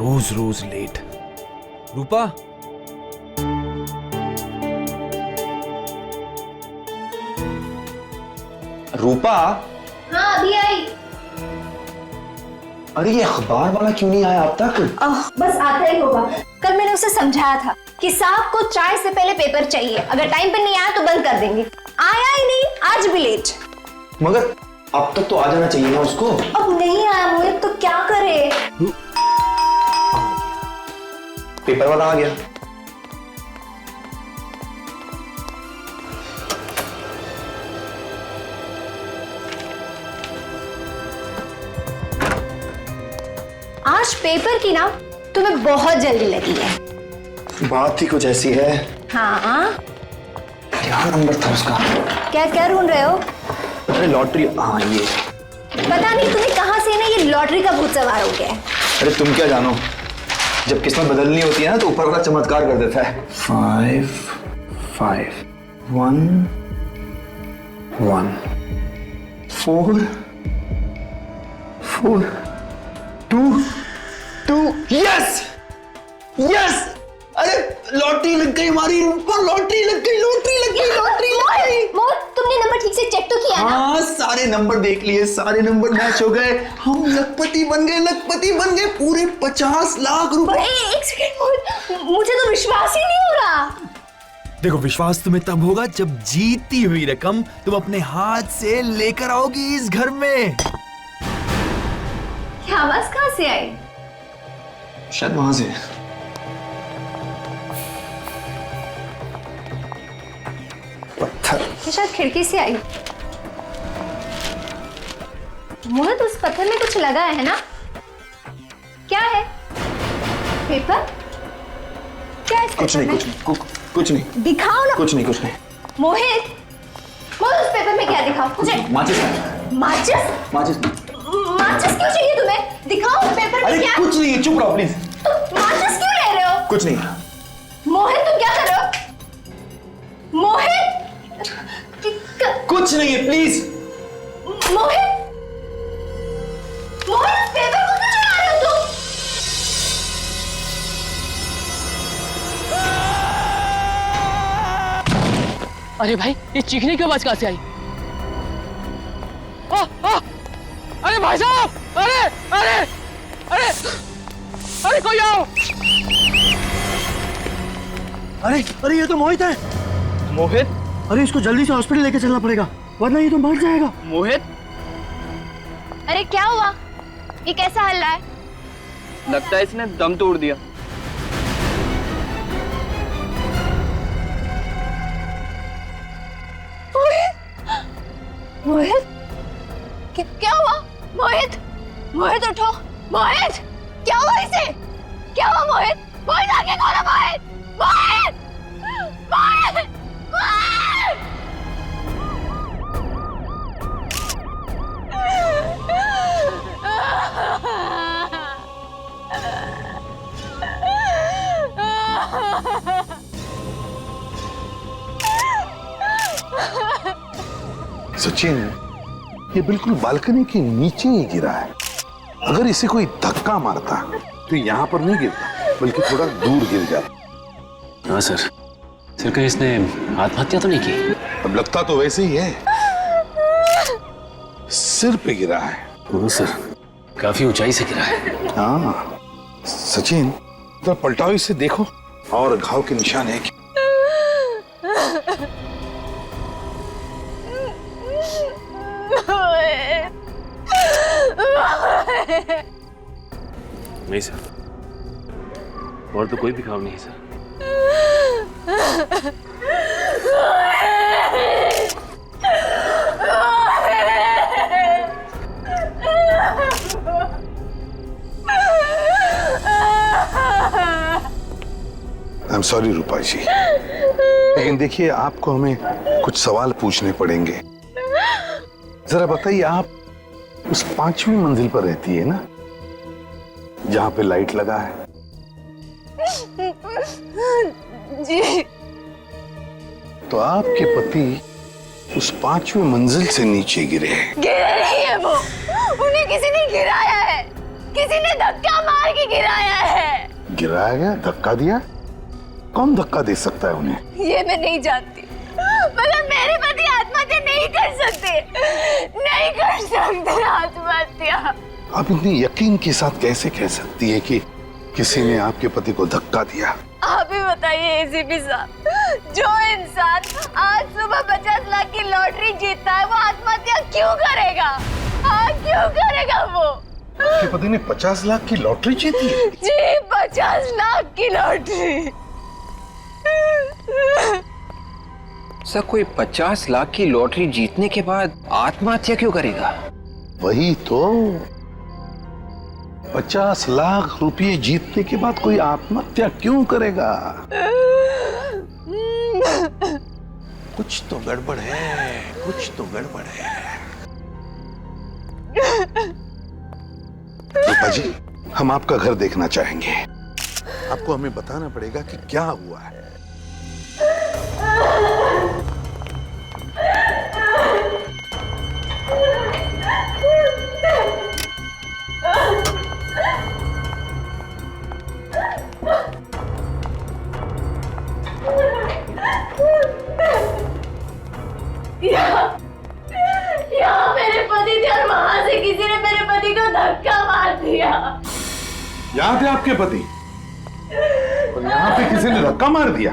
रोज रोज late. रूपा, रूपा। हाँ अभी आई। अरे ये अखबार वाला क्यों नहीं आया अब तक? बस आता ही होगा। कल मैंने उसे समझाया था कि साहब को चाय से पहले पेपर चाहिए, अगर टाइम पे नहीं आया तो बंद कर देंगे। आया ही नहीं, आज भी लेट। मगर अब तक तो आ जाना चाहिए ना उसको। अब नहीं आया मोहित तो क्या करे? पेपर वाला आ गया। आज पेपर की ना तुम्हें बहुत जल्दी लगी है। बात ही कुछ ऐसी है। हाँ, क्या नंबर था उसका? क्या क्या ढूंढ रहे हो? अरे लॉटरी। हाँ ये। पता नहीं तुम्हें कहां से ना ये लॉटरी का भूत सवार हो गया है। अरे तुम क्या जानो, जब किस्मत बदलनी होती है ना तो ऊपर वाला चमत्कार कर देता है। 5 5 1 1 4 4 2 2। Yes yes! अरे लॉटरी लग गई हमारी ऊपर, लॉटरी लग गई, लॉटरी लग गई, लॉटरी लग गई। मोहित, तुमने नंबर ठीक से चेक तो किया ना? हाँ सारे नंबर देख लिए, सारे नंबर मैच हो गए, हम लखपति बन गए, लखपति बन गए, पूरे 50 लाख रुपए। एक सेकंड मोहित, मुझे तो विश्वास ही नहीं हो रहा। देखो विश्वास तुम्हें तब होगा जब जीती हुई रकम तुम अपने हाथ से लेकर आओगी इस घर में। क्या आवाज कहां से आई? शायद वहां से। पत्थर। ये शायद खिड़की से आई। मोहित उस पत्थर में कुछ लगा है ना? क्या है? पेपर? क्या है इस कुछ पेपर नहीं, में? कुछ नहीं, दिखाओ ना। कुछ नहीं, कुछ नहीं। मोहित, मोहित उस पेपर में क्या दिखाओ मुझे? माचिस। माचिस? माचिस। माचिस क्यों चाहिए तुम्हें? दिखाओ उस पेपर में अरे क्या? कुछ नहीं है, चुप रहो प्लीज। तुम माचिस क्यों ले रहे हो? कुछ नहीं। मोहित तुम क्या कर रहे हो? मोहित! कुछ नहीं है प्लीज। मोहित! मोहित उस पेपर को क्यों चला रहे हो तुम? अरे भाई, ये चीखने की आवाज कहां से आई? अरे भाई साहब! अरे अरे अरे अरे कोई आओ! अरे अरे ये तो मोहित है। मोहित? अरे इसको जल्दी से हॉस्पिटल लेके चलना पड़ेगा वरना ये तो मर जाएगा। मोहित? अरे क्या हुआ? ये कैसा हल्ला है? लगता है इसने दम तोड़ दिया। मोहित? क्या हुआ? मोहित! मोहित उठो! मोहित! क्या हुआ इसे? क्या हुआ मोहित? मोहित आगे खोलो मोहित! मोहित! मोहित! मोहित! सचिन, ये बिल्कुल बालकनी के नीचे ही गिरा है। अगर इसे कोई धक्का मारता तो यहाँ पर नहीं गिरता बल्कि थोड़ा दूर गिर जाता। हाँ सर, कहीं इसने आत्महत्या तो नहीं की? अब लगता तो वैसे ही है, सिर पे गिरा है। हाँ सर, काफी ऊंचाई से गिरा है। हाँ सचिन, तो पलटाओ इसे देखो, और घाव के निशान है क्या? नहीं सर, और तो कोई भी घाव नहीं है सर। आई एम सॉरी रूपा जी, लेकिन देखिए आपको हमें कुछ सवाल पूछने पड़ेंगे। जरा बताइए, आप उस 5वीं मंजिल पर रहती है ना, जहां पे लाइट लगा है? जी। तो आपके पति उस 5वीं मंजिल से नीचे गिरे हैं। गिरे नहीं है वो, उन्हें किसी ने गिराया है, किसी ने धक्का मार के गिराया है। गिराया गया? धक्का दिया? कौन धक्का दे सकता है उन्हें? ये मैं नहीं जानती, मगर मेरे पति आत्महत्या नहीं कर सकते, नहीं कर सकते आत्महत्या। आप इतनी यकीन के साथ कैसे कह सकती है कि किसी ने आपके पति को धक्का दिया? आप ही बताइए एसीपी साहब, जो इंसान आज सुबह 50 लाख की लॉटरी जीतता है वो आत्महत्या क्यों करेगा? हाँ, क्यों करेगा वो? आपके पति ने 50 लाख की लॉटरी जीती है? जी, 50 लाख की लॉटरी। सर, कोई 50 लाख की लॉटरी जीतने के बाद आत्महत्या क्यों करेगा? वही तो, 50 लाख रुपए जीतने के बाद कोई आत्महत्या क्यों करेगा? कुछ तो गड़बड़ है, कुछ तो गड़बड़ है। रूपा जी, हम आपका घर देखना चाहेंगे। आपको हमें बताना पड़ेगा कि क्या हुआ है। यहाँ मेरे पति थे और वहां से किसी ने मेरे पति को धक्का मार दिया। यहाँ थे आपके पति और यहाँ पे किसी ने धक्का मार दिया?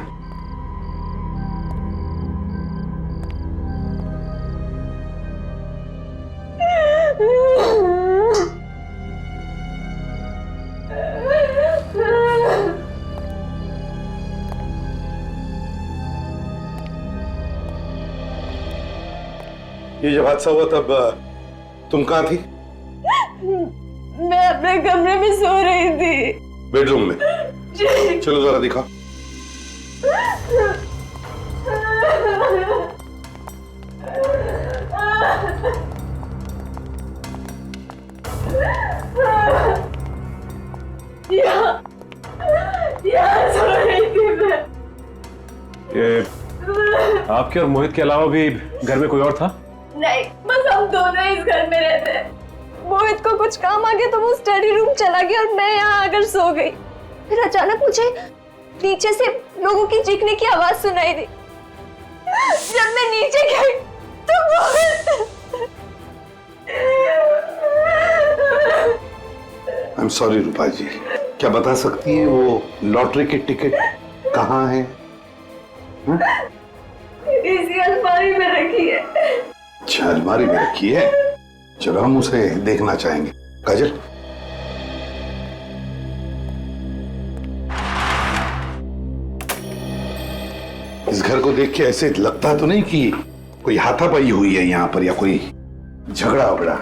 ये जब हादसा हुआ तब तुम कहाँ थी? मैं अपने कमरे में सो रही थी। बेडरूम में? चलो जरा दिखा। यहाँ सो रही थी मैं। ये आपके और मोहित के अलावा भी घर में कोई और था? नहीं, बस हम दोनों इस घर में रहते। मोहित को कुछ काम आ गया तो वो स्टडी रूम चला गया और मैं यहाँ आकर सो गई। फिर अचानक मुझे नीचे से लोगों की चीखने की आवाज सुनाई दी। जब मैं नीचे गई तो मोहित। आई एम सॉरी रूपा जी, क्या बता सकती है वो लॉटरी की टिकट कहाँ है? इसी अलमारी में रखी है। अच्छा, अलमारी में रखी है। चलो हम उसे देखना चाहेंगे। काजल, इस घर को देख के ऐसे लगता तो नहीं कि कोई हाथापाई हुई है यहाँ पर या कोई झगड़ा वगड़ा?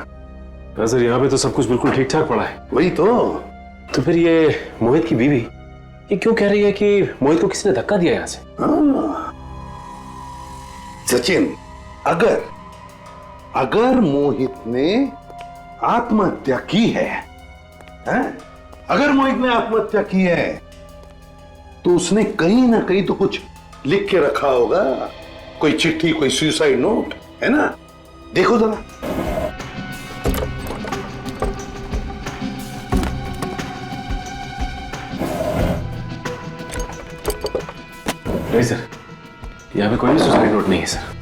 सर, यहाँ पे तो सब कुछ बिल्कुल ठीक ठाक पड़ा है। वही तो फिर ये मोहित की बीवी ये क्यों कह रही है कि मोहित को किसी ने धक्का दिया यहाँ से? सचिन, अगर मोहित ने आत्महत्या की है, अगर मोहित ने आत्महत्या की है तो उसने कहीं ना कहीं तो कुछ लिख के रखा होगा, कोई चिट्ठी, कोई सुसाइड नोट, है ना? देखो जरा। नहीं सर, यहाँ पे कोई भी सुसाइड नोट नहीं है सर।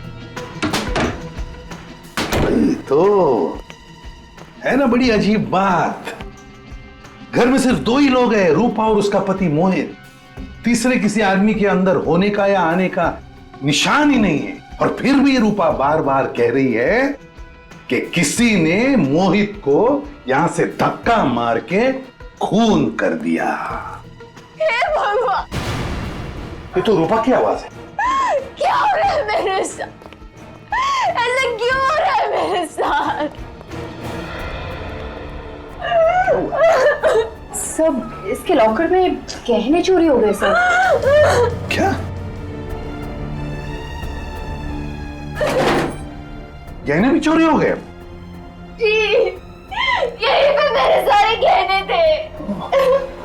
तो है ना बड़ी अजीब बात। घर में सिर्फ दो ही लोग हैं, रूपा और उसका पति मोहित। तीसरे किसी आदमी के अंदर होने का या आने का निशान ही नहीं है। और फिर भी रूपा बार बार कह रही है कि किसी ने मोहित को यहां से धक्का मार के खून कर दिया। हे भगवान, ये तो रूपा की आवाज है। क्या हो रहा है मेरे साथ? ऐसा क्यों हो रहा है मेरे साथ? सब इसके लॉकर में गहने चोरी हो गए सर। क्या? गहने भी चोरी हो गए? जी, यहीं पे मेरे सारे गहने थे।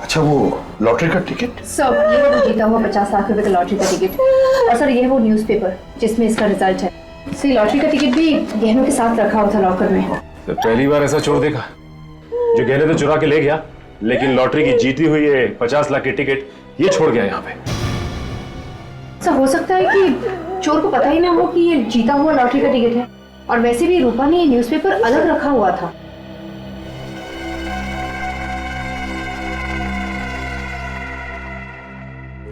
अच्छा, वो लॉटरी का टिकट? सर, ये है वो जीता हुआ 50 लाख रुपए का लॉटरी का टिकट। और सर, ये है वो न्यूज़पेपर जिसमें इसका रिजल्ट है। सर, लॉटरी का टिकट भी गहनों के साथ रखा हुआ था लॉकर में। तो पहली बार ऐसा चोर देखा जो गहने तो चुरा के ले गया लेकिन लॉटरी की जीती हुई ये 50 लाख की टिकट ये छोड़ गया यहाँ पे। ऐसा हो सकता है कि चोर को पता ही ना हो कि ये जीता हुआ लॉटरी का टिकट है, और वैसे भी रूपा ने ये न्यूज़पेपर अलग रखा हुआ था।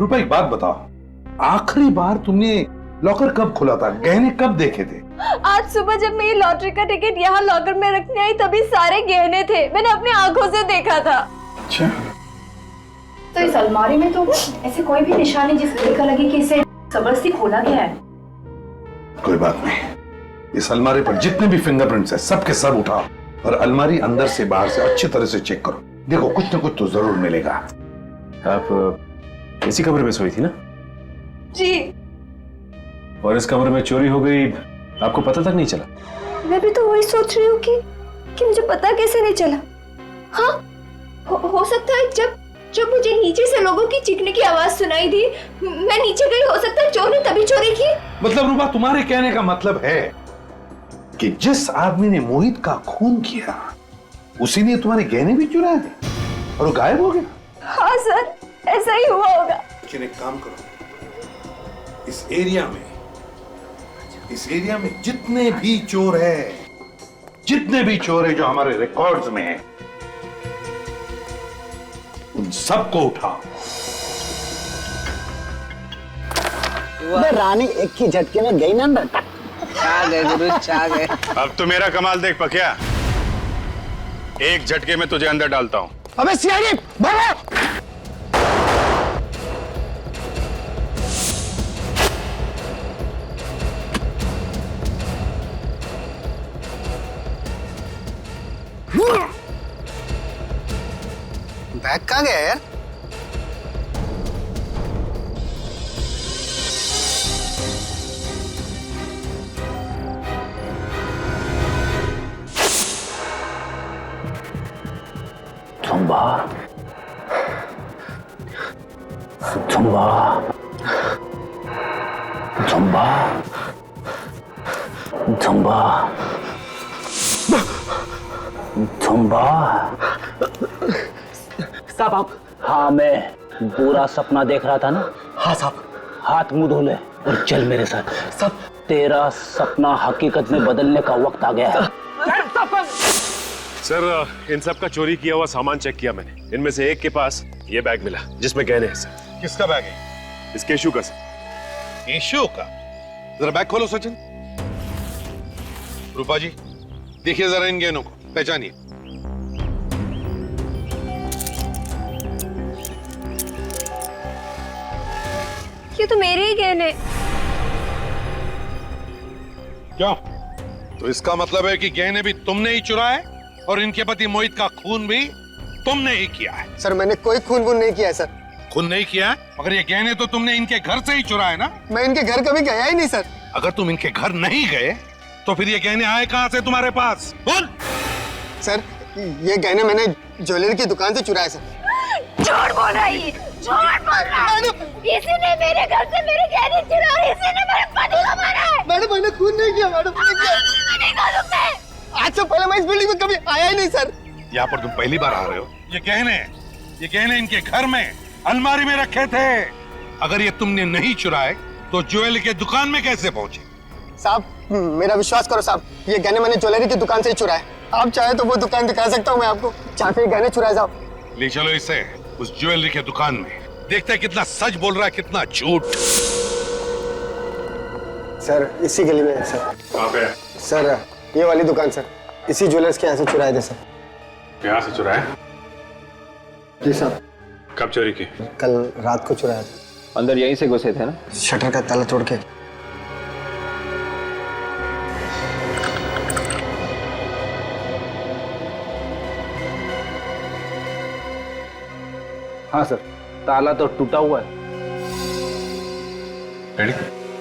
रूपा एक बात बताओ, आखिरी बार तुमने लॉकर कब खुला था? गहने कब देखे थे? आज सुबह जब मैं ये लॉटरी का टिकट यहाँ लॉकर में रखने आई तभी सारे गहने थे, मैंने अपनी आंखों से देखा था। अच्छा, तो इस अलमारी में तो ऐसे कोई भी निशानी जिससे देखा लगे कि इसे जबरदस्ती खोला गया है। कोई बात नहीं, इस अलमारी पर जितने भी फिंगरप्रिंट्स है सबके सब उठाओ और अलमारी अंदर से बाहर से अच्छी तरह से चेक करो। देखो कुछ ना कुछ तो जरूर मिलेगा। आप इसी कमरे में सोई थी ना? जी। और इस कमरे में चोरी हो गई, आपको पता तक नहीं चला? मैं भी तो वही सोच रही हूँ कि मुझे पता कैसे नहीं चला। हाँ, हो सकता है जब मुझे नीचे से लोगों की चीखने की आवाज सुनाई दी, मैं नीचे गई, हो सकता है चोर ने तभी चोरी की। मतलब रूपा, तुम्हारे कहने का मतलब है कि जिस आदमी ने मोहित का खून किया उसी ने तुम्हारे गहने भी चुराए और वो गायब हो गया? हाँ सर, ऐसा ही हुआ होगा। लेकिन एक काम करो, इस एरिया में जितने भी चोर है जो हमारे रिकॉर्ड्स में है, उन सबको उठाओ। रानी एक ही झटके में गई ना बेटा। छा गए गुरु, छा गए। अब तो मेरा कमाल देख पकिया, एक झटके में तुझे अंदर डालता हूं। अबे सियारी भागो। बैग कहाँ गया यार? साहब आप? हाँ, मैं पूरा सपना देख रहा था ना। हाँ साहब। हाथ मुंह धो ले और चल मेरे साथ। सब तेरा सपना हकीकत में बदलने का वक्त आ गया है। सर, इन सब का चोरी किया हुआ सामान चेक किया मैंने। इनमें से एक के पास ये बैग मिला जिसमें गहने हैं सर। किसका बैग है? इस केशु का सर। केशु का? जरा बैग खोलो सचिन। रूपा जी, देखिए जरा इन गहनों को, पहचानिए। ये तो मेरे ही गहने। क्यों? तो इसका मतलब है कि गहने भी तुमने ही चुराए और इनके पति मोहित का खून भी तुमने ही किया है। सर मैंने कोई खून वून नहीं किया है सर। खून नहीं किया, मगर ये गहने तो तुमने इनके घर से ही चुराए ना? मैं इनके घर कभी गया ही नहीं सर। अगर तुम इनके घर नहीं गए तो फिर ये गहने आए कहां से तुम्हारे पास? बोल। सर ये गहने मैंने ज्वेलरी की दुकान से चुराए सर। झूठ बोल रही है, झूठ बोल रहा है। इसी ने मेरे घर से मेरे गहने चुराए, इसी ने मेरे पति को मारा है। मैडम मैंने खून नहीं किया मैडम। नहीं मालूम मैं। आज से पहले मैं इस बिल्डिंग में कभी आया ही नहीं सर। यहाँ पर तुम पहली बार आ रहे हो? ये गहने इनके घर में अलमारी में रखे थे। अगर ये तुमने नहीं चुराए तो ज्वेलरी के दुकान में कैसे पहुंचे? साहब मेरा विश्वास करो साहब, ये गहने मैंने ज्वेलरी की दुकान से ही चुराए। आप चाहे तो वो दुकान दिखा सकता हूँ मैं आपको, जहाँ पे गहने चुराए साहब। ले चलो इसे उस ज्वेलरी के दुकान में, देखते हैं कितना सच बोल रहा है कितना झूठ। सर इसी गली में है सर। कहाँ पे? सर ये वाली दुकान सर, इसी ज्वेलर्स के यहाँ से चुराए थे सर। यहाँ से चुराया? जी साहब। कब चोरी की? कल रात को चुराया था। अंदर यहीं से घुसे थे ना? शटर का ताला तोड़ के। हाँ सर, ताला तो टूटा हुआ है।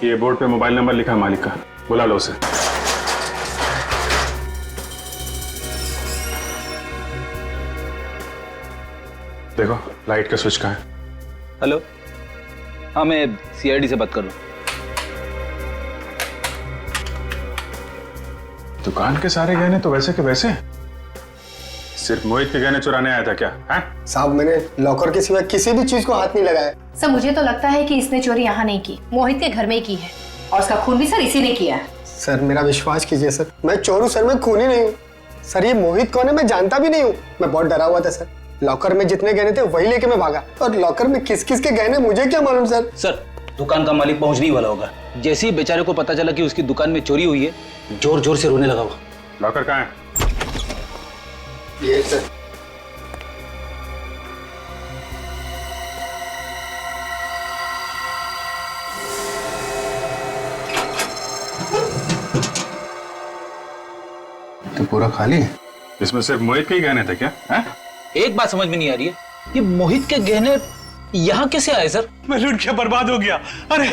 ये बोर्ड पे मोबाइल नंबर लिखा है मालिक का, बुला लो उसे। देखो लाइट का स्विच कहाँ है? हेलो, हाँ मैं सीआईडी से बात कर रहा हूँ। दुकान के सारे गहने तो वैसे के वैसे। सिर्फ मोहित के गहने चुराने आया था क्या? हैं? साहब मैंने लॉकर के सिवा किसी भी चीज को हाथ नहीं लगाया। सर मुझे तो लगता है कि इसने चोरी यहाँ नहीं की, मोहित के घर में ही की है, और उसका खून भी सर इसी ने किया है। सर मेरा विश्वास कीजिए सर, मैं चोर हूँ सर, मैं खूनी नहीं हूँ सर। ये मोहित कौन है मैं जानता भी नहीं हूँ। मैं बहुत डरा हुआ था सर। लॉकर में जितने गहने थे वही लेके मैं भागा, और लॉकर में किस किस के गहने मुझे क्या मालूम सर। सर दुकान का मालिक पहुंचने ही वाला होगा। जैसे ही बेचारे को पता चला कि उसकी दुकान में चोरी हुई है, जोर जोर से रोने लगा वो। लॉकर कहाँ है? ये सर। तो पूरा खाली है? इसमें सिर्फ मोहित के ही गहने थे क्या? हैं? एक बात समझ में नहीं आ रही है, ये मोहित के गहने यहाँ कैसे आए सर? मैं लूट के बर्बाद हो गया। अरे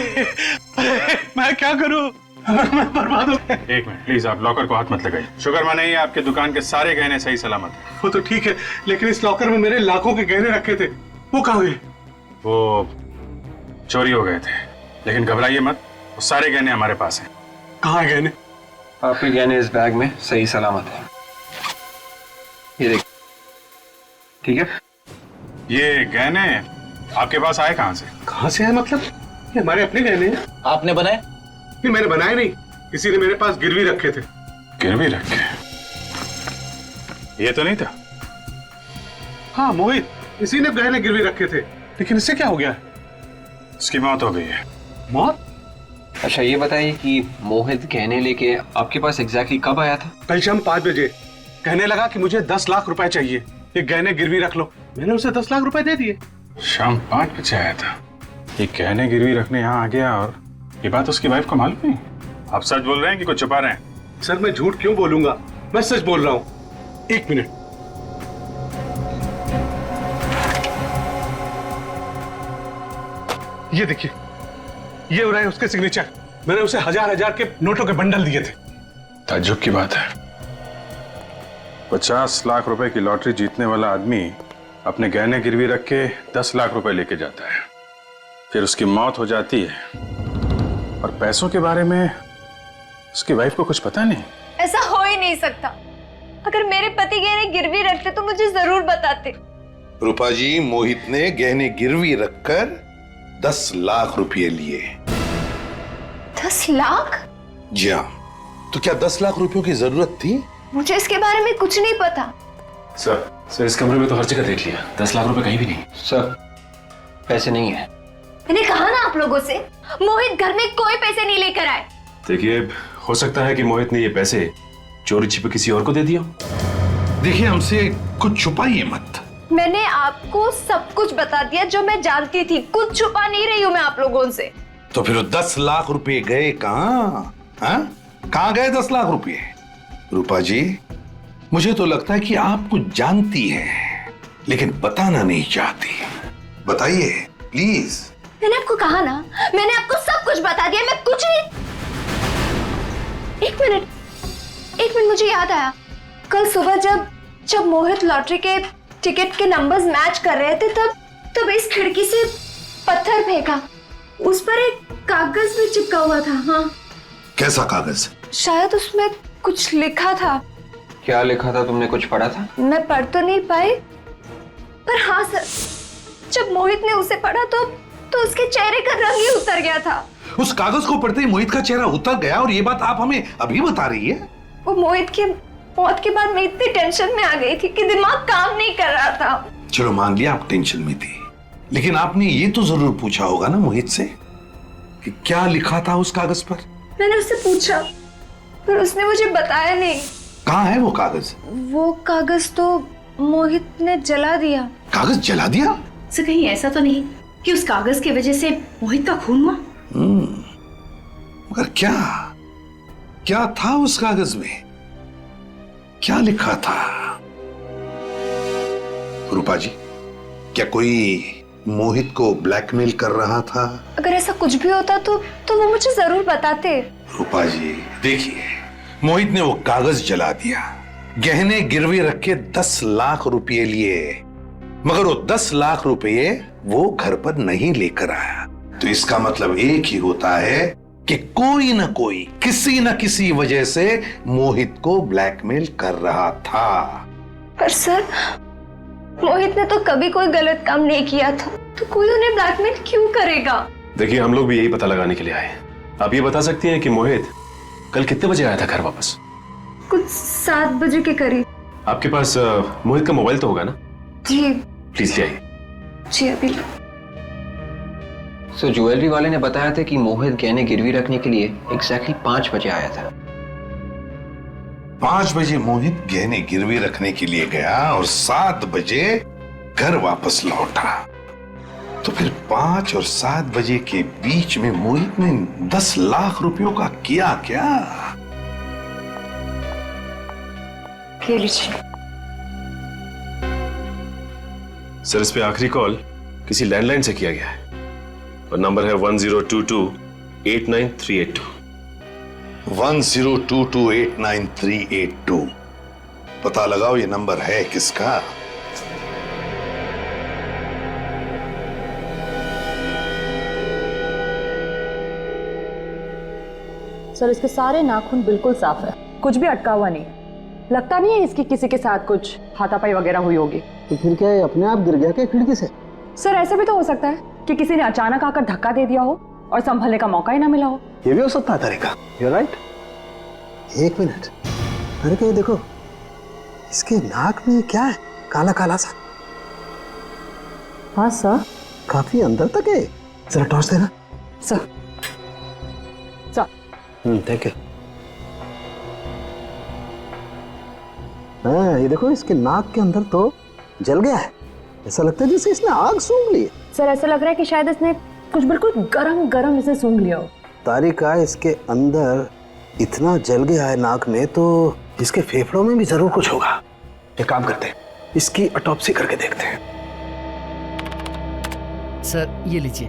मैं क्या करूं? मैं बर्बाद हो गया। एक मिनट प्लीज, आप लॉकर को हाथ मत लगाइए। शुक्र माने ही आपके दुकान के सारे गहने सही सलामत हैं। वो तो ठीक है, लेकिन इस लॉकर में मेरे लाखों के गहने रखे थे, वो कहाँ गए? वो चोरी हो गए थे, लेकिन घबराइए मत, वो सारे गहने हमारे पास हैं। कहाँ है गहने? आपके गहने इस बैग में सही सलामत है, ये देखिए। ठीक है, ये गहने आपके पास आए कहाँ से? कहाँ से है मतलब? ये हमारे अपने गहने हैं। आपने बनाए? नहीं मैंने बनाए नहीं, किसी ने मेरे पास गिरवी रखे थे। गिरवी रखे? ये तो नहीं था। हाँ मोहित, इसी ने गहने गिरवी रखे थे, लेकिन इससे क्या हो गया? इसकी मौत हो गई है। मौत? अच्छा ये बताइए कि मोहित गहने लेके आपके पास एग्जैक्टली कब आया था? कल शाम 5 बजे कहने लगा कि मुझे 10 लाख रुपए चाहिए, ये गहने गिरवी रख लो। मैंने उसे 10 लाख रुपए दे दिए। शाम 5 बजे आया था, ये गहने गिरवी रखने यहाँ आ गया, और ये बात उसकी वाइफ को मालूम नहीं? आप सच बोल रहे हैं कि कुछ छुपा रहे हैं? सर मैं झूठ क्यों बोलूंगा, मैं सच बोल रहा हूँ। 1 मिनट। ये देखिए, ये हो रहा है उसके सिग्नेचर। मैंने उसे हजार के नोटों के बंडल दिए थे। ताज्जुब की बात है, 50 लाख रुपए की लॉटरी जीतने वाला आदमी अपने गहने गिरवी रख के 10 लाख रुपए लेके जाता है, फिर उसकी मौत हो जाती है, और पैसों के बारे में उसकी वाइफ को कुछ पता नहीं। ऐसा हो ही नहीं सकता। अगर मेरे पति गहने गिरवी रखते तो मुझे जरूर बताते। रूपा जी, मोहित ने गहने गिरवी रखकर 10 लाख रुपए लिए। 10 लाख? जी हाँ। तो क्या 10 लाख रुपयों की जरूरत थी? मुझे इसके बारे में कुछ नहीं पता। सर इस कमरे में तो हर जगह देख लिया, 10 लाख रुपए कहीं भी नहीं। सर पैसे नहीं है। मैंने कहा ना आप लोगों से, मोहित घर में कोई पैसे नहीं लेकर आए। देखिए, हो सकता है कि मोहित ने ये पैसे चोरी छिपे किसी और को दे दिया। देखिए, हमसे कुछ छुपाइए मत। मैंने आपको सब कुछ बता दिया जो मैं जानती थी, कुछ छुपा नहीं रही हूँ मैं आप लोगों से। तो फिर 10 लाख रुपए गए कहाँ? कहाँ गए 10 लाख रुपए? रूपा जी, मुझे तो लगता है कि आप कुछ जानती हैं, लेकिन बताना नहीं चाहती। बताइए प्लीज। मैंने आपको कहा ना, मैंने आपको सब कुछ बता दिया, मैं कुछ नहीं। एक मिनट मुझे याद आया। कल सुबह जब मोहित लॉटरी के टिकट के नंबर्स मैच कर रहे थे, तब इस खिड़की से पत्थर फेंका, उस पर एक कागज भी चिपका हुआ था। हाँ। कैसा कागज? शायद उसमें कुछ लिखा था। क्या लिखा था? तुमने कुछ पढ़ा था? मैं पढ़ तो नहीं पाई, पर हाँ सर, जब मोहित ने उसे पढ़ा तो उसके चेहरे का रंग ही उतर गया था। उस कागज को पढ़ते ही मोहित का चेहरा उतर गया, और ये बात आप हमें अभी बता रही है? वो मोहित के मौत के बाद मैं इतनी टेंशन में आ गई थी कि दिमाग काम नहीं कर रहा था। चलो मान लिया आप टेंशन में थी, लेकिन आपने ये तो जरूर पूछा होगा ना मोहित से कि क्या लिखा था उस कागज पर? मैंने उससे पूछा, पर उसने मुझे बताया नहीं। कहाँ है वो कागज? वो कागज तो मोहित ने जला दिया। कागज जला दिया? सर कहीं ऐसा तो नहीं कि उस कागज की वजह से मोहित का खून हुआ? मगर क्या था उस कागज में? क्या लिखा था? रूपा जी, क्या कोई मोहित को ब्लैकमेल कर रहा था? अगर ऐसा कुछ भी होता तो वो मुझे जरूर बताते। रूपा जी देखिए, मोहित ने वो कागज जला दिया, गहने गिरवी रख के 10 लाख रुपए लिए, मगर वो 10 लाख रुपए वो घर पर नहीं लेकर आया। तो इसका मतलब एक ही होता है कि कोई ना कोई किसी न किसी वजह से मोहित को ब्लैकमेल कर रहा था। पर सर, मोहित ने तो कभी कोई गलत काम नहीं किया था, तो कोई उन्हें ब्लैकमेल क्यों करेगा? देखिए, हम लोग भी यही पता लगाने के लिए आए हैं। आप ये बता सकती हैं कि मोहित कल कितने बजे आया था घर वापस? कुछ 7 बजे के करीब। आपके पास मोहित का मोबाइल तो होगा ना? जी। प्लीज ले आइए। जी अभी। सो ज्वेलरी वाले ने बताया था कि मोहित गहने गिरवी रखने के लिए एग्जैक्टली 5 बजे आया था। 5 बजे मोहित गहने गिरवी रखने के लिए गया और 7 बजे घर वापस लौटा। तो फिर 5 और 7 बजे के बीच में मोहित ने 10 लाख रुपयों का किया क्या? ले लीजिए। सर, इस पे आखिरी कॉल किसी लैंडलाइन से किया गया है और नंबर है 1022-89382। 1022-89382। पता लगाओ ये नंबर है किसका? सर, इसके सारे नाखून बिल्कुल साफ है, कुछ भी अटका हुआ नहीं। लगता नहीं है इसकी किसी के साथ कुछ हाथापाई वगैरह हुई होगी। तो फिर क्या ये अपने आप गिर गया क्या खिड़की से? सर, ऐसा भी तो हो सकता है कि किसी ने अचानक आकर धक्का दे दिया हो और संभलने का मौका ही ना मिला हो। ये भी हो सकता है Tarika. You right. 1 minute Tarika, ये देखो, इसके नाक में क्या है? काला काला सा। हाँ सर। काफी अंदर तक है। जरा टॉर्च देना। सर। सर। Thank you. हाँ, ये देखो, इसके नाक के अंदर तो जल गया है। ऐसा लगता है जैसे इसने आग सूंघ ली है। सर, ऐसा लग रहा है कि शायद इसने कुछ बिल्कुल गरम गरम इसे सूंघ लिया हो। तारिका, इसके अंदर इतना जल गया है नाक में, तो इसके फेफड़ों में भी जरूर कुछ होगा। एक काम करते हैं, इसकी ऑटोप्सी करके देखते हैं। सर, ये लीजिए।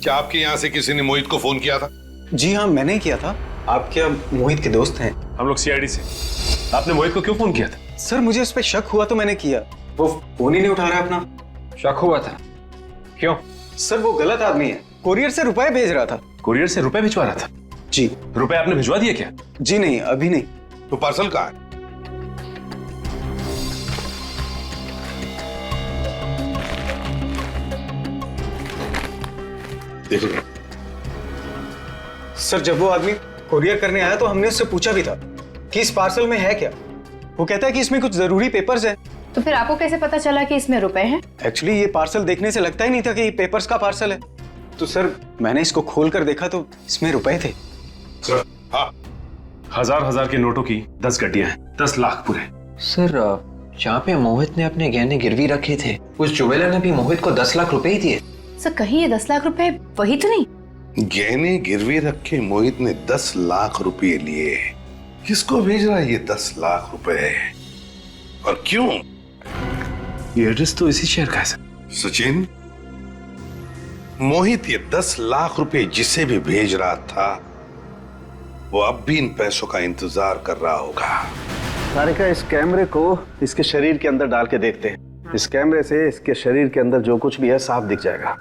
क्या आपके यहाँ से किसी ने मोहित को फोन किया था? जी हाँ, मैंने ही किया था। आप क्या मोहित के दोस्त हैं? हम लोग सीआईडी से। आपने मोहित को क्यों फोन किया था? सर, मुझे उस पर शक हुआ तो मैंने किया। वो फोन ही नहीं उठा रहा अपना। शक हुआ था? क्यों? सर, वो गलत आदमी है। कुरियर से रुपए भेज रहा था। कुरियर से रुपए भिजवा रहा था? जी। रुपए आपने भिजवा दिए क्या? जी नहीं, अभी नहीं। तो पार्सल कहाँ है? देखो सर, जब वो आदमी कुरियर करने आया तो हमने उससे पूछा भी था कि इस पार्सल में है क्या। वो कहता है कि इसमें कुछ जरूरी पेपर्स हैं। तो फिर आपको कैसे पता चला कि इसमें रुपए हैं? एक्चुअली ये पार्सल देखने से लगता ही नहीं था कि ये पेपर्स का पार्सल है। तो सर, मैंने इसको खोल कर देखा तो इसमें रुपए थे। सर, हाँ, हजार के नोटों की 10 गड्डियां हैं, 10 लाख पूरे। सर, जहाँ पे मोहित ने अपने गहने गिरवी रखे थे, उस ज्वेलर ने भी मोहित को 10 लाख रुपए ही दिए। सर, कहीं ये 10 लाख रुपए वही तो नहीं? गहने गिरवी रखे मोहित ने 10 लाख रुपए लिए। किसको भेज रहा है ये 10 लाख रुपए और क्यों? ये एड्रेस तो इसी शहर का है सर। सचिन, मोहित ये 10 लाख रुपए जिसे भी भेज रहा था, वो अब भी इन पैसों का इंतजार कर रहा होगा। तारिका, इस कैमरे को इसके शरीर के अंदर डाल के देखते हैं। इस कैमरे से इसके शरीर के अंदर जो कुछ भी है साफ दिख जाएगा।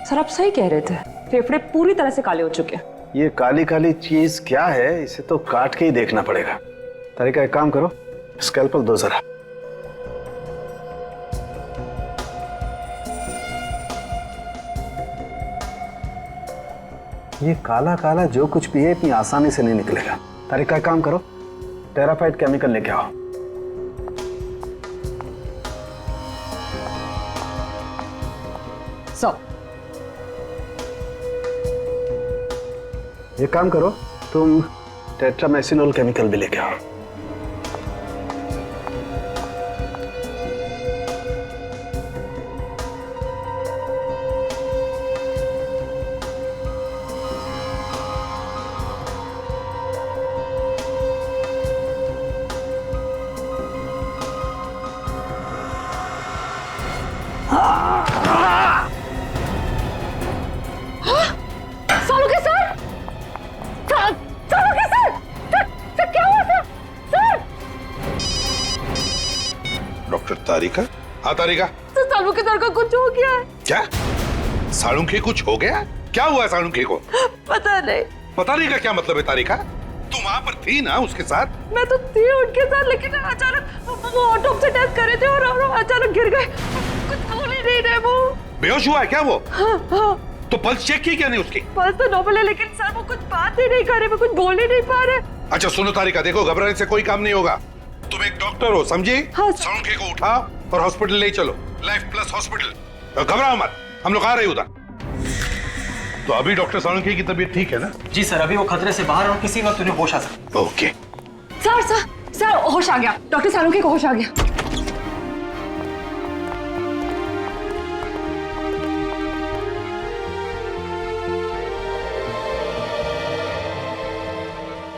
सर, आप सही कह रहे थे, फेफड़े पूरी तरह से काले हो चुके हैं। ये काली काली चीज क्या है, इसे तो काट के ही देखना पड़ेगा। तारिका, एक काम करो, स्कैल्पल दो जरा। ये काला काला जो कुछ भी है इतनी आसानी से नहीं निकलेगा। तारिका, एक काम करो, टेराफाइट केमिकल लेके आओ। एक काम करो, तुम टेट्रामेसिनोल केमिकल भी लेके आओ। डॉक्टर तारिका, हाँ तारिका। तो सालुंखे सर का कुछ हो गया है। क्या? सालुंखे कुछ हो गया? क्या हुआ सालुंखे को? पता नहीं। पता नहीं का क्या मतलब है तारिका? तुम वहां पर थी ना उसके साथ? मैं तो थी उनके साथ, लेकिन अचानक वो ऑटो से टेस्ट कर रहे थे और अचानक गिर गए। कुछ बोल ही नहीं रहे वो। बेहोश हुआ है क्या वो? हाँ। तो पल्स चेक की क्या नहीं उसकी? पल्स तो नॉर्मल है, लेकिन सर वो कुछ बात ही नहीं कर रहे, वो कुछ बोल ही नहीं पा रहे। अच्छा सुनो तारिका, देखो घबराने से कोई काम नहीं होगा। तुम एक डॉक्टर हो, समझी? हाँ, सालुंखे को उठाओ और हॉस्पिटल ले चलो, लाइफ प्लस हॉस्पिटल। घबराओ मत, हम लोग आ रहे हैं उधर। तो अभी डॉक्टर सालुंखे की तबीयत ठीक है ना? जी सर, अभी वो खतरे से बाहर और किसी वक्त उन्हें होश आ सकता। ओके। सर होश आ गया, डॉक्टर सालुंखे को होश आ गया।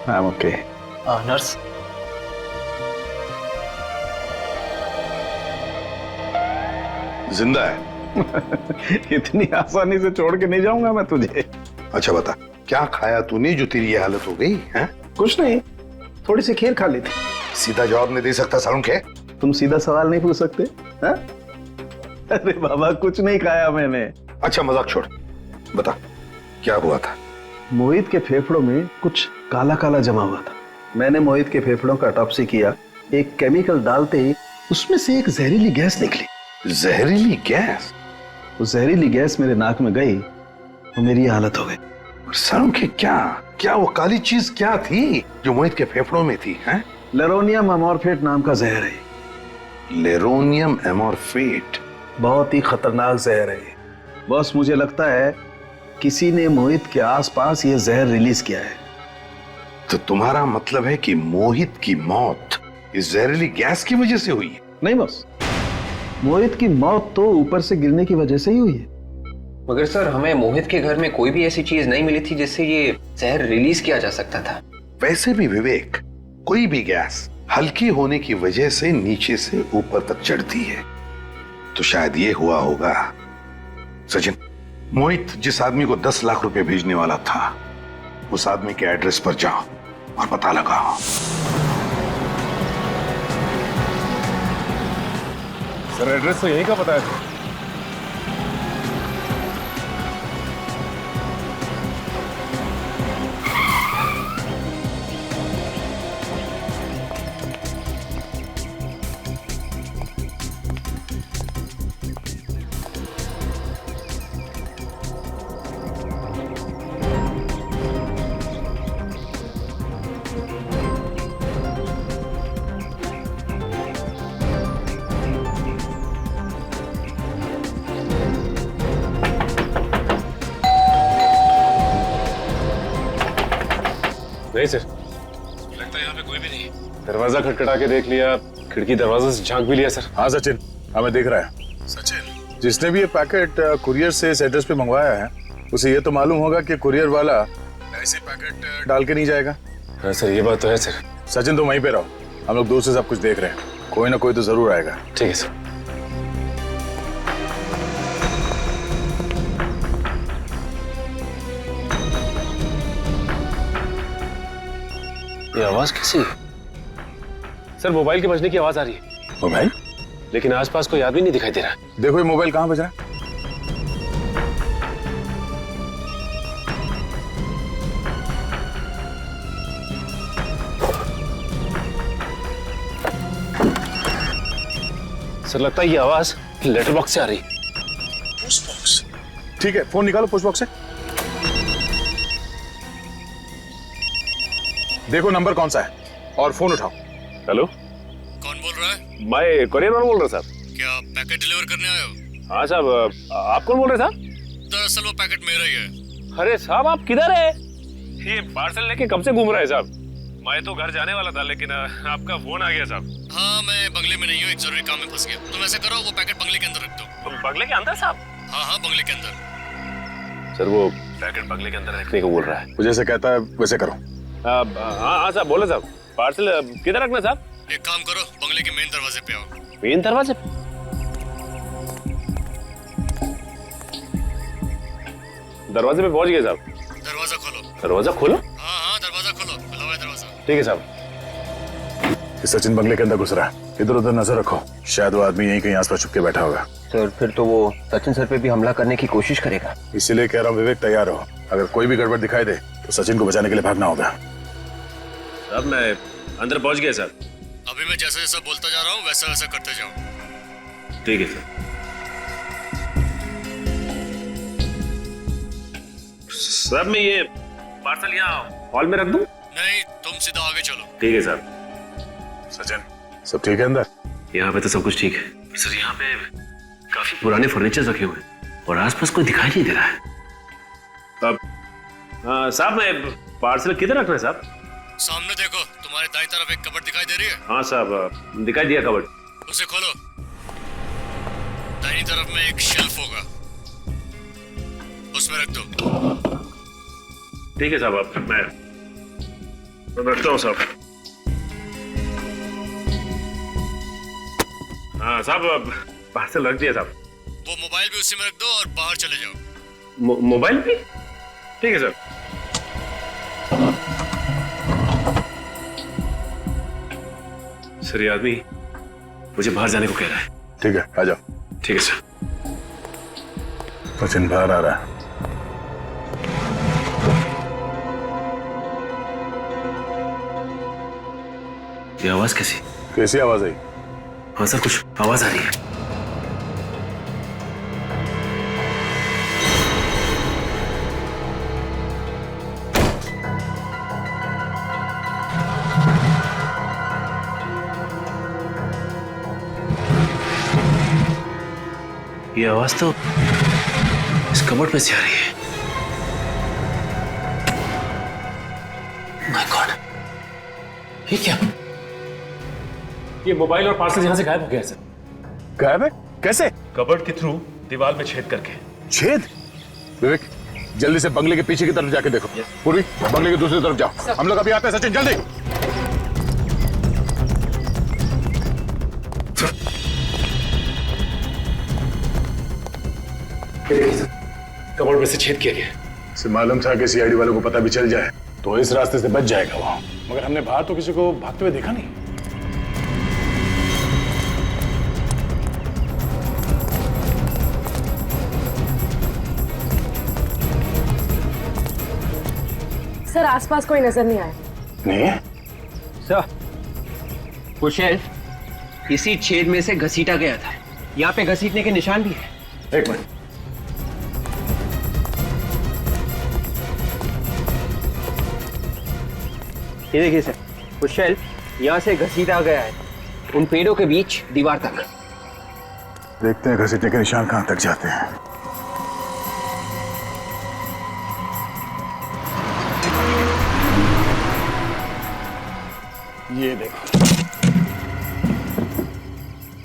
I'm okay. नर्स, जिंदा है। इतनी आसानी से छोड़ के नहीं जाऊंगा मैं तुझे। अच्छा बता, क्या खाया तूने जो तेरी ये हालत हो गई है? कुछ नहीं, थोड़ी सी खीर खा ली थी। सीधा जवाब नहीं दे सकता सालुंखे? तुम सीधा सवाल नहीं पूछ सकते? है? अरे बाबा, कुछ नहीं खाया मैंने। अच्छा मजाक छोड़, बता क्या हुआ था? मोहित के फेफड़ों में कुछ काला काला जमा हुआ था। मैंने मोहित के फेफड़ों का ऑटोप्सी किया। एक केमिकल डालते ही उसमें से एक जहरीली गैस निकली। जहरीली गैस? वो जहरीली गैस मेरे नाक में गई तो मेरी ये हालत हो गई। सालुंखे क्या वो काली चीज क्या थी जो मोहित के फेफड़ों में थी? हैं? लेरोनियम एमॉर्फेट नाम का जहर है। लेरोनियम एमॉर्फेट? बहुत ही खतरनाक जहर है। बस मुझे लगता है किसी ने मोहित के आसपास ये जहर रिलीज किया है। तो तुम्हारा मतलब है कि मोहित की मौत इस जहरीली गैस की वजह से हुई है? नहीं बस, मोहित की मौत तो ऊपर से गिरने की वजह से ही हुई है। मगर सर, हमें मोहित के घर में कोई भी ऐसी चीज नहीं मिली थी जिससे ये जहर रिलीज किया जा सकता था। वैसे भी विवेक, कोई भी गैस हल्की होने की वजह से नीचे से ऊपर तक चढ़ती है, तो शायद ये हुआ होगा। सचिन, मोहित जिस आदमी को 10 लाख रुपए भेजने वाला था, उस आदमी के एड्रेस पर जाओ और पता लगाओ। सर एड्रेस तो यहीं का पता है। नहीं सर, लगता है यहाँ पे कोई भी नहीं। दरवाजा खटखटा के देख लिया, खिड़की दरवाजे से झांक भी लिया सर। हाँ सचिन, हमें दिख रहा है। सचिन, जिसने भी ये पैकेट कुरियर से इस एड्रेस पे मंगवाया है, उसे ये तो मालूम होगा कि कुरियर वाला ऐसे पैकेट डाल के नहीं जाएगा। हाँ सर, ये बात तो है सर। सचिन तुम वहीं पे रहो, हम लोग दूर से सब कुछ देख रहे हैं। कोई ना कोई तो जरूर आएगा। ठीक है सर। ये आवाज कैसी है? सर मोबाइल के बजने की आवाज आ रही है। मोबाइल? लेकिन आसपास कोई आदमी नहीं दिखाई दे रहा। देखो ये मोबाइल कहाँ बज रहा है। सर लगता है ये आवाज लेटर बॉक्स से आ रही। Post box? ठीक है, फोन निकालो पोस्ट बॉक्स से। देखो नंबर कौन सा है और फोन उठाओ। हेलो, कौन बोल रहा है? मैं कोरियर मैन बोल रहा साहब। क्या पैकेट डिलीवर करने आए हो? हाँ साहब, आप कौन बोल रहे साहब? दरअसल वो पैकेट मेरा ही है। अरे साहब आप किधर है? ये पार्सल लेके कब से घूम रहा है साहब? मैं तो घर जाने वाला था, लेकिन आपका फोन आ गया साहब। हाँ, मैं बंगले में नहीं हूँ, एक जरूरी काम में फंस गया। तुम ऐसा करो, वो पैकेट बंगले के अंदर रख दो। बंगले के अंदर साहब? हाँ, बंगले के अंदर। सर वो पैकेट बंगले के अंदर रखने को बोल रहा है। जैसे कहता है वैसे करो। हाँ साहब, बोलो साहब। पार्सल किधर रखना साहब? एक काम करो, बंगले के मेन दरवाजे पे आओ। मेन दरवाजे? दरवाजे पे पहुंच गए साहब। दरवाजा खोलो। दरवाजा खोलो? हाँ, दरवाजा खोलो, खुला हुआ है दरवाजा। ठीक है साहब। सचिन बंगले के अंदर घुस रहा है। इधर उधर नजर रखो, शायद वो आदमी यहीं कहीं आसपास छुप के बैठा होगा। सर फिर तो वो सचिन सर पे भी हमला करने की कोशिश करेगा। इसीलिए कह रहा हूँ विवेक, तैयार रहो। अगर कोई भी गड़बड़ दिखाई दे तो सचिन को बचाने के लिए भागना होगा। अब मैं अंदर पहुंच गया सर। अभी मैं जैसा जैसा बोलता जा रहा हूँ वैसा वैसा करते जाओ। ठीक है सर। सर मैं ये पार्सल यहाँ हॉल में रख दूं? नहीं, तुम सीधा आगे चलो। ठीक है सर। सचिन, सब ठीक है अंदर? यहाँ पे तो सब कुछ ठीक है सर। यहाँ पे काफी पुराने फर्नीचर रखे हुए हैं और आसपास कोई दिखाई नहीं दे रहा है। अब साहब मैं पार्सल किधर रखना है साहब? सामने देखो, तुम्हारे दाईं तरफ एक कबर्ड दिखाई दे रही है? हाँ साहब, दिखाई दिया कबर्ड। उसे खोलो। दाईं तरफ में एक शेल्फ होगा, उसमें रख दो। ठीक है साहब, अब मैं रखता हूँ साहब। हाँ साहब, अब पार्सल रख दिया साहब। वो मोबाइल भी उसी में रख दो और बाहर चले जाओ। मोबाइल भी? ठीक है सर। सर ये आदमी मुझे बाहर जाने को कह रहा है। ठीक है, आ जाओ। ठीक है सर। सचिन बाहर आ रहा है। ये आवाज कैसी? कैसी आवाज आई? हाँ सर, कुछ आवाज आ रही है। ये आवाज तो इस कबर्ड में से आ रही है। माय गॉड, ये क्या? ये मोबाइल और पार्सल यहां से गायब हो गया सर। गायब है? कैसे? कबर्ड के थ्रू दीवार में छेद करके। छेद? विवेक, जल्दी से बंगले के पीछे की तरफ जाके देखो। पूर्वी, बंगले की दूसरी तरफ जाओ। हम लोग अभी आते हैं। सचिन जल्दी। कबर्ड में से छेद किया गया। इसे मालूम था कि सीआईडी वालों को पता भी चल जाए तो इस रास्ते से बच जाएगा वो, मगर हमने बाहर तो किसी को भागते हुए देखा नहीं। सर आसपास कोई नजर नहीं आया। नहीं है? सर वो शेल्फ इसी छेद में से घसीटा गया था। यहाँ पे घसीटने के निशान भी है। एक मिनट। ये देखिए सर, वो शेल्फ यहाँ से घसीटा गया है उन पेड़ों के बीच दीवार तक। देखते हैं घसीटने के निशान कहां तक जाते हैं। ये देखो,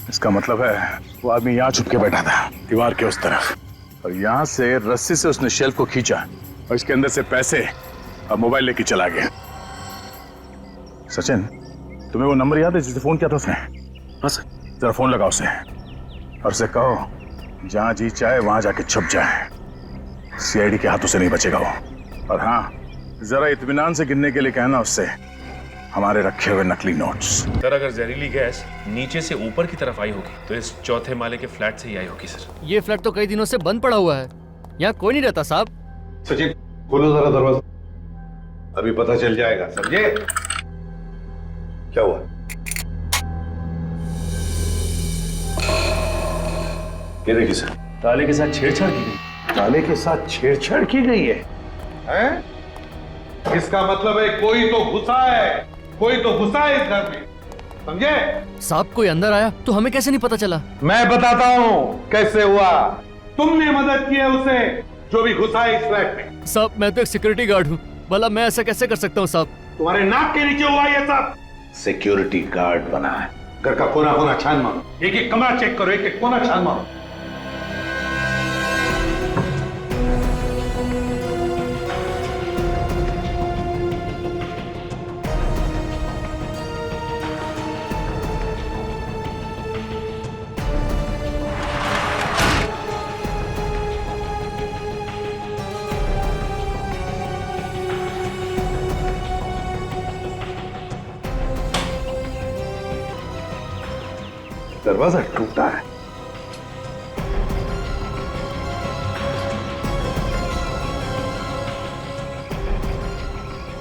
इसका मतलब है वो आदमी यहाँ छुप के बैठा था दीवार के उस तरफ, और यहाँ से रस्सी से उसने शेल्फ को खींचा और इसके अंदर से पैसे और मोबाइल लेके चला गया। सचिन, तुम्हें वो नंबर याद है जिससे फोन किया था उसने? हाँ सर। जरा फोन लगाओ उसे और उसे कहो जहां जी चाहे वहां जाके छुप जाए। सीआईडी के हाथों से नहीं बचेगा वो। और हाँ, जरा इत्मीनान से गिनने के लिए कहना उससे हमारे रखे हुए नकली नोट्स। सर अगर जहरीली गैस नीचे से ऊपर की तरफ आई होगी तो इस चौथे माले के फ्लैट से ही आई होगी सर। ये फ्लैट तो कई दिनों से बंद पड़ा हुआ है, यहाँ कोई नहीं रहता साहब। सचिन खोलो जरा दरवाजा, अभी पता चल जाएगा। समझे? क्या हुआ? ये देखिए सर, ताले के साथ छेड़छाड़ की गई। ताले के साथ छेड़छाड़ की गई है, हैं? इसका मतलब है कोई तो घुसा है, कोई तो घुसा है इस घर में। समझे? साहब कोई अंदर आया तो हमें कैसे नहीं पता चला? मैं बताता हूँ कैसे हुआ। तुमने मदद की है उसे जो भी घुसा है इस फ्लैट में। साहब मैं तो एक सिक्योरिटी गार्ड हूँ, भला मैं ऐसा कैसे कर सकता हूँ साहब? तुम्हारे नाक के नीचे हुआ ये सब। सिक्योरिटी गार्ड बना है। घर का कोना कोना छान मारो, एक एक कमरा चेक करो, एक एक कोना छान मारो। दरवाजा टूटा है।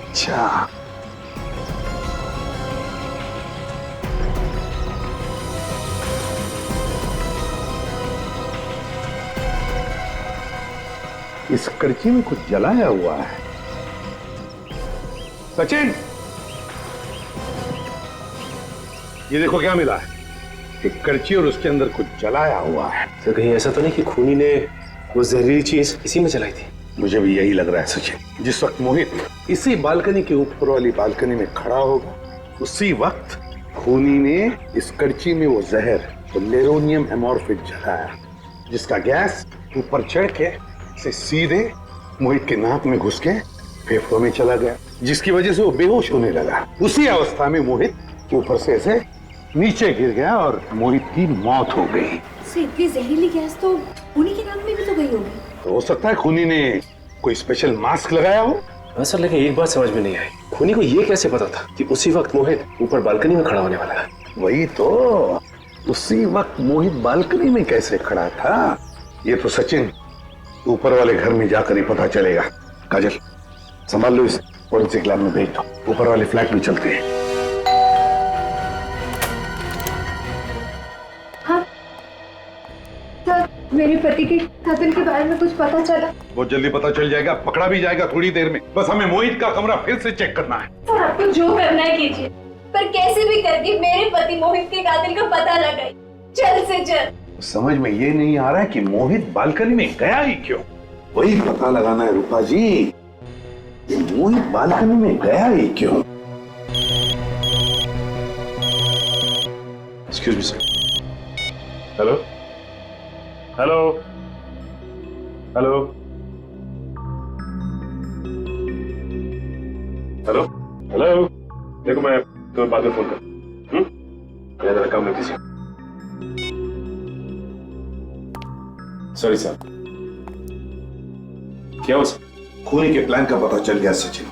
अच्छा, इस कड़ची में कुछ जलाया हुआ है। सचिन, ये देखो क्या मिला है। एक कड़ची और उसके अंदर कुछ जलाया हुआ है। सर कहीं ऐसा तो नहीं कि खूनी ने वो जहरीली चीज इसी में जलाई थी? मुझे भी यही लग रहा है सचिन। जिस वक्त मोहित इसी बालकनी के ऊपर वाली बालकनी में खड़ा होगा, उसी वक्त खूनी ने इस कड़ची में वो जहर, वो लेरोनियम एमोर्फिक जलाया, जिसका गैस ऊपर चढ़ के से सीधे मोहित के नाक में घुस के फेफड़ों में चला गया, जिसकी वजह से वो बेहोश होने लगा। उसी अवस्था में मोहित ऊपर से ऐसे नीचे गिर गया और मोहित की मौत हो गई। इतनी जहरीली गैस तो उन्हीं के नाक में भी तो गई होगी। तो हो सकता है खूनी ने कोई स्पेशल मास्क लगाया हो। हाँ सर, लेकिन एक बात समझ में नहीं आई, खूनी को ये कैसे पता था कि उसी वक्त मोहित ऊपर बालकनी में खड़ा होने वाला है? वही तो, उसी वक्त मोहित बालकनी में कैसे खड़ा था, ये तो सचिन ऊपर वाले घर में जाकर ही पता चलेगा। काजल, संभाल लो, इस फोरेंसिक लैब में भेज दो, ऊपर वाले फ्लैट में चलते हैं। हाँ सर, मेरे पति के कत्ल के बारे में कुछ पता चला? बहुत जल्दी पता चल जाएगा, पकड़ा भी जाएगा थोड़ी देर में। बस हमें मोहित का कमरा फिर से चेक करना है। सर आपको जो करना है कीजिए, पर कैसे भी करके मेरे पति मोहित के कातिल का पता लगाइए, जल्द से जल्द। समझ में ये नहीं आ रहा है कि मोहित बालकनी में गया ही क्यों। वही पता लगाना है रूपा जी, कि मोहित बालकनी में गया ही क्यों। Excuse me sir. Hello hello hello hello hello, देखो मैं तुम्हें बाद में फोन कर। मैं जरा काम में बिजी हूं। Sorry sir. क्या हुआ सर? खूनी के प्लान का पता चल गया सचिन।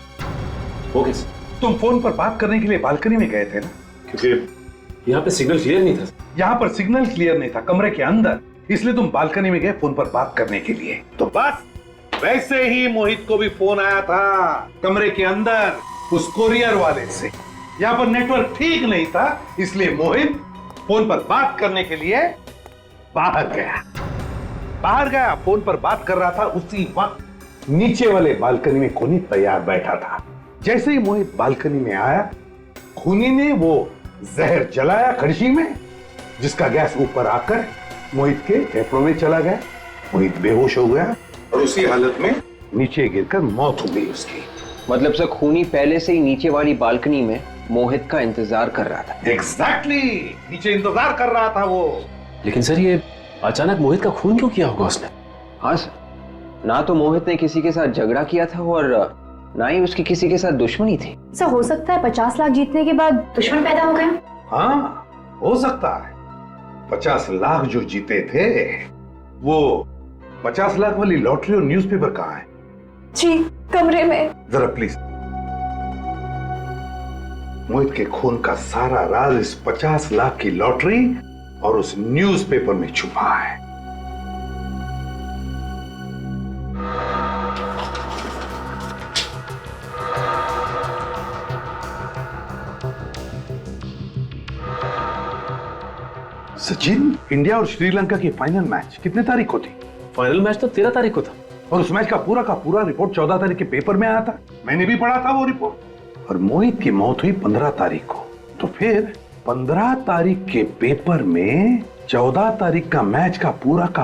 Okay sir. तुम फोन पर बात करने के लिए बालकनी में गए थे ना? क्योंकि यहाँ पे सिग्नल क्लियर नहीं था। यहाँ पर सिग्नल क्लियर नहीं था, कमरे के अंदर, इसलिए तुम बालकनी में गए फोन पर बात करने के लिए। तो बस वैसे ही मोहित को भी फोन आया था कमरे के अंदर उस कोरियर वाले से। यहाँ पर नेटवर्क ठीक नहीं था, इसलिए मोहित फोन पर बात करने के लिए बाहर गया, फोन पर बात कर रहा था। उसी वक्त नीचे वाले बालकनी में खूनी तैयार बैठा था। जैसे ही मोहित बालकनी में आया, खूनी ने वो जहर जलाया कड़छी में, जिसका गैस ऊपर आकर मोहित के फेफड़ों में चला गया। मोहित बेहोश हो गया और उसी हालत में नीचे गिरकर मौत हो गई उसकी। मतलब सर खूनी पहले से ही नीचे वाली बालकनी में मोहित का इंतजार कर रहा था। एग्जैक्टली, नीचे इंतजार कर रहा था वो। लेकिन सर ये अचानक मोहित का खून क्यों किया होगा उसने? हाँ सर, ना तो मोहित ने किसी के साथ झगड़ा किया था और ना ही उसकी किसी के साथ दुश्मनी थी। सर हो सकता है 50 लाख जीतने के बाद दुश्मन पैदा हो गया। हाँ हो सकता है। 50 लाख जो जीते थे, वो 50 लाख वाली लॉटरी और न्यूज़पेपर कहाँ है? जी कमरे में। जरा प्लीज। मोहित के खून का सारा राज इस 50 लाख की लॉटरी और उस न्यूज़पेपर में छुपा है। सचिन, इंडिया और श्रीलंका की फाइनल मैच कितने तारीख को थी? फाइनल मैच तो 13 तारीख को था। और उस मैच का पूरा रिपोर्ट 14 तारीख के पेपर में आया था। मैंने भी पढ़ा था वो रिपोर्ट। और मोहित की मौत हुई 15 तारीख को। तो फिर 15 तारीख के पेपर में 14 तारीख का मैच का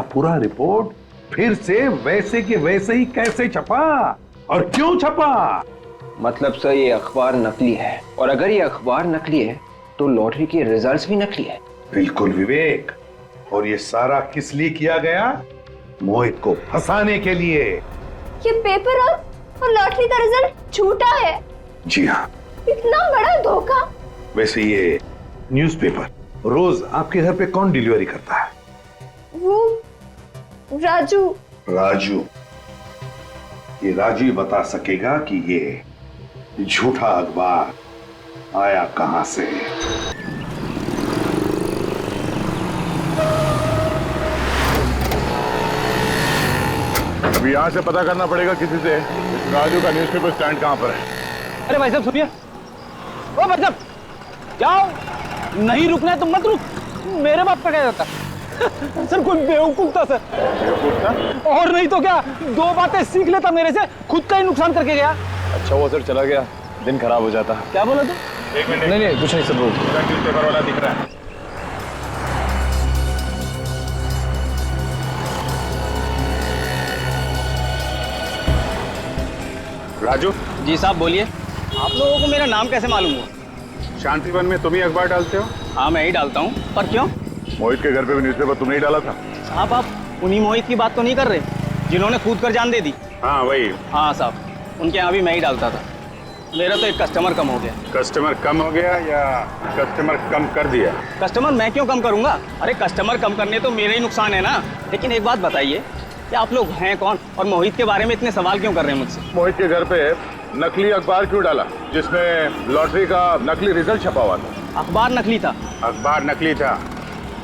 पूरा रिपोर्ट फिर से वैसे के वैसे ही कैसे छपा और क्यों छपा? मतलब सर ये अखबार नकली है, और अगर ये अखबार नकली है तो लॉटरी के रिजल्ट्स भी नकली है। बिल्कुल विवेक। और ये सारा किस लिए किया गया? मोहित को फंसाने के लिए। ये पेपर और लॉटरी का रिजल्ट झूठा है। जी हाँ। इतना बड़ा धोखा। वैसे ये न्यूज़पेपर रोज आपके घर पे कौन डिलीवरी करता है? वो राजू। राजू। ये राजू ही बता सकेगा कि ये झूठा अखबार आया कहां से। अभी यहाँ से पता करना पड़ेगा किसी से इस राजू का न्यूज़पेपर स्टैंड कहाँ पर है। अरे भाई साहब सुनिए, ओ भाई साहब जाओ, नहीं रुकना है तो मत रुक, मेरे बाप का क्या जाता। सर कोई बेवकूफ था सर, और नहीं तो क्या, दो बातें सीख लेता मेरे से, खुद का ही नुकसान करके गया। अच्छा वो सर चला गया, दिन खराब हो जाता। क्या बोला तू? एक मिनट। नहीं कुछ नहीं सर, वो न्यूज़पेपर वाला दिख रहा है। राजू। जी साहब बोलिए। आप लोगों को मेरा नाम कैसे मालूम हुआ? शांतिवन में तुम ही अखबार डालते हो? हाँ मैं ही डालता हूँ, पर क्यों? मोहित के घर पे भी न्यूज़पेपर तुमने ही डाला था। साहब आप उन्हीं मोहित की बात तो नहीं कर रहे जिन्होंने कूद कर जान दे दी? हाँ वही। हाँ साहब, उनके यहाँ भी मैं ही डालता था। मेरा तो एक कस्टमर कम हो गया। कस्टमर कम हो गया या कस्टमर कम कर दिया? कस्टमर मैं क्यों कम करूंगा? अरे कस्टमर कम करने तो मेरा ही नुकसान है ना। लेकिन एक बात बताइए कि आप लोग हैं कौन और मोहित के बारे में इतने सवाल क्यों कर रहे हैं मुझसे? मोहित के घर पे नकली अखबार क्यों डाला जिसमें लॉटरी का नकली रिजल्ट छपा हुआ था? अखबार नकली था। अखबार नकली था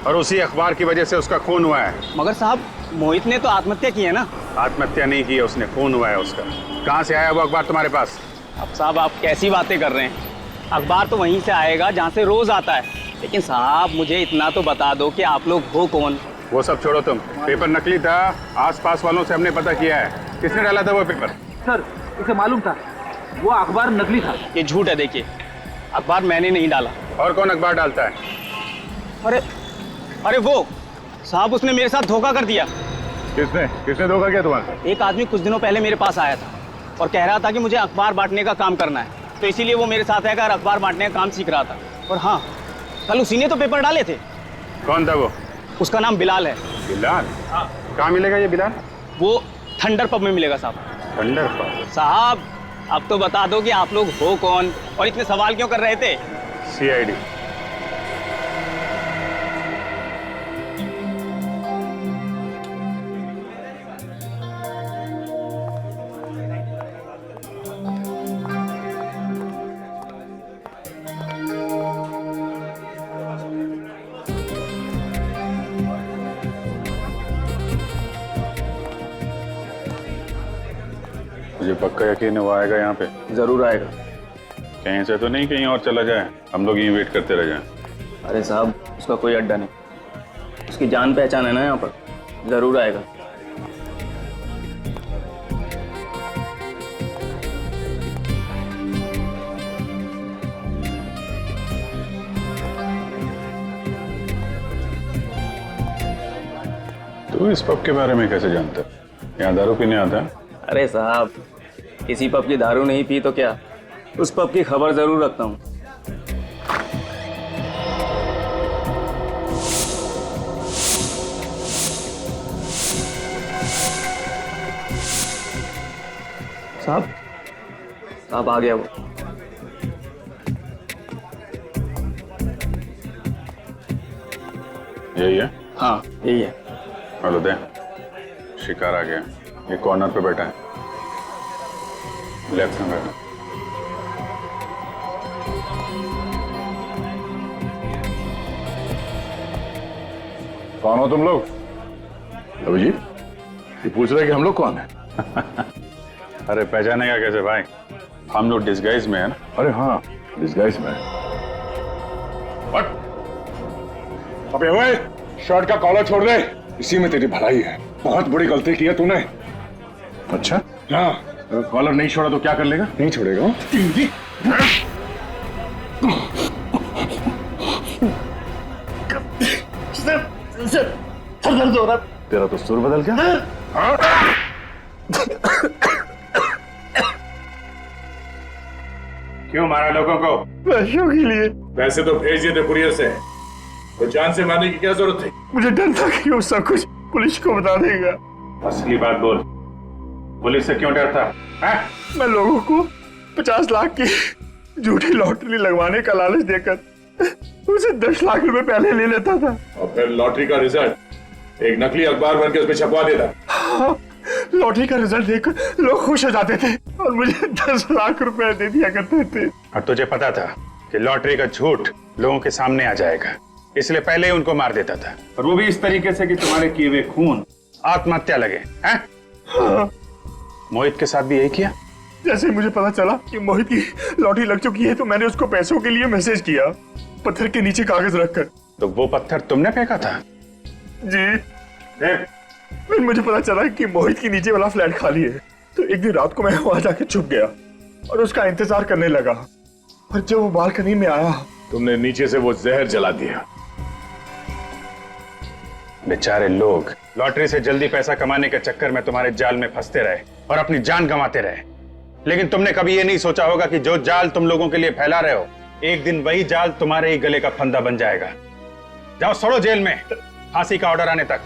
और उसी अखबार की वजह से उसका खून हुआ है। मगर साहब मोहित ने तो आत्महत्या की है ना। आत्महत्या नहीं की है उसने, खून हुआ है उसका। कहाँ से आया वो अखबार तुम्हारे पास? अब साहब आप कैसी बातें कर रहे हैं? अखबार तो वहीं से आएगा जहाँ से रोज आता है। लेकिन साहब मुझे इतना तो बता दो कि आप लोग हो कौन? वो सब छोड़ो तुम, पेपर नकली था, आसपास वालों से हमने पता किया है। किसने डाला था वो पेपर? सर इसे मालूम था, वो अखबार नकली था। ये झूठ है, देखिए अखबार मैंने नहीं डाला। और कौन अखबार डालता है? अरे वो साहब उसने मेरे साथ धोखा कर दिया। किसने धोखा किया तुम्हारे? एक आदमी कुछ दिनों पहले मेरे पास आया था और कह रहा था कि मुझे अखबार बांटने का काम करना है, तो इसीलिए वो मेरे साथ आकर अखबार बांटने का काम सीख रहा था। और हाँ, कल उसी ने तो पेपर डाले थे। कौन था वो? उसका नाम बिलाल है। बिलाल? हाँ। कहाँ मिलेगा ये बिलाल? वो थंडर पब में मिलेगा साहब। Thunder pub? साहब अब तो बता दो कि आप लोग हो कौन और इतने सवाल क्यों कर रहे थे? CID। मुझे पक्का यकीन है वो आएगा यहाँ पे। जरूर आएगा। कहीं से तो नहीं कहीं और चला जाए, हम लोग यहीं वेट करते रह जाएं। अरे साहब उसका कोई अड्डा नहीं, उसकी जान पहचान है ना यहाँ पर, जरूर आएगा। तू इस पब के बारे में कैसे जानता है? यहाँ दारू पीने आता है? अरे साहब किसी पब की दारू नहीं पी तो क्या, उस पब की खबर जरूर रखता हूँ। साहब आ गया वो। यही है? हाँ यही है। हेलो दे, शिकार आ गया। ये कॉर्नर पे बैठा है, लेफ्ट में बैठा। कौन हो तुम लोग? अभिजीत, ये पूछ रहे कि हम लोग कौन है? अरे पहचानेगा कैसे भाई, हम लोग डिस्गाइज में है ना। अरे हाँ डिस्गाइज में। अबे ओए, शर्ट का कॉलर छोड़ दे, इसी में तेरी भलाई है। बहुत बड़ी गलती की है तूने। अच्छा हाँ, अगर कॉलर नहीं छोड़ा तो क्या कर लेगा? नहीं छोड़ेगा। सर दर्द हो रहा। तेरा तो सुर बदल गया। क्यों मारा लोगों को? पैसों के लिए। वैसे तो भेज दिए थे कुरियर से, तो जान से मारने की क्या जरूरत थी? मुझे डर था कि वो सब कुछ पुलिस को बता देगा। असली बात बोल, पुलिस से क्यों डरता है? मैं लोगों को 50 लाख की झूठी लॉटरी लगवाने का लालच देकर उसे 10 लाख रुपए पहले ले लेता था और फिर लॉटरी का रिजल्ट एक नकली अखबार बनकर उसमें छपवा देता। हाँ, लॉटरी का रिजल्ट देखकर लोग खुश हो जाते थे और मुझे 10 लाख रुपए दे दिया करते थे। और तुझे पता था कि लॉटरी का झूठ लोगों के सामने आ जाएगा, इसलिए पहले ही उनको मार देता था। और वो भी इस तरीके से कि तुम्हारे किए हुए खून आत्महत्या लगे हैं। हाँ। मोहित के साथ भी यही किया? जैसे ही मुझे पता चला कि मोहित की लॉटरी लग चुकी है तो मैंने उसको पैसों के लिए मैसेज किया, पत्थर के नीचे कागज रखकर। तो वो पत्थर तुमने फेंका था? जी। फिर मुझे पता चला कि मोहित के नीचे वाला फ्लैट खाली है, तो एक दिन रात को मैं वहां जाके छुप गया और उसका इंतजार करने लगा। और जब वो बालकनी में आया, तुमने नीचे से वो जहर जला दिया। बेचारे लोग लॉटरी से जल्दी पैसा कमाने के चक्कर में तुम्हारे जाल में फंसते रहे और अपनी जान गंवाते रहे, लेकिन तुमने कभी ये नहीं सोचा होगा कि जो जाल तुम लोगों के लिए फैला रहे हो, एक दिन वही जाल तुम्हारे ही गले का फंदा बन जाएगा। जाओ सड़ो जेल में, फांसी का ऑर्डर आने तक।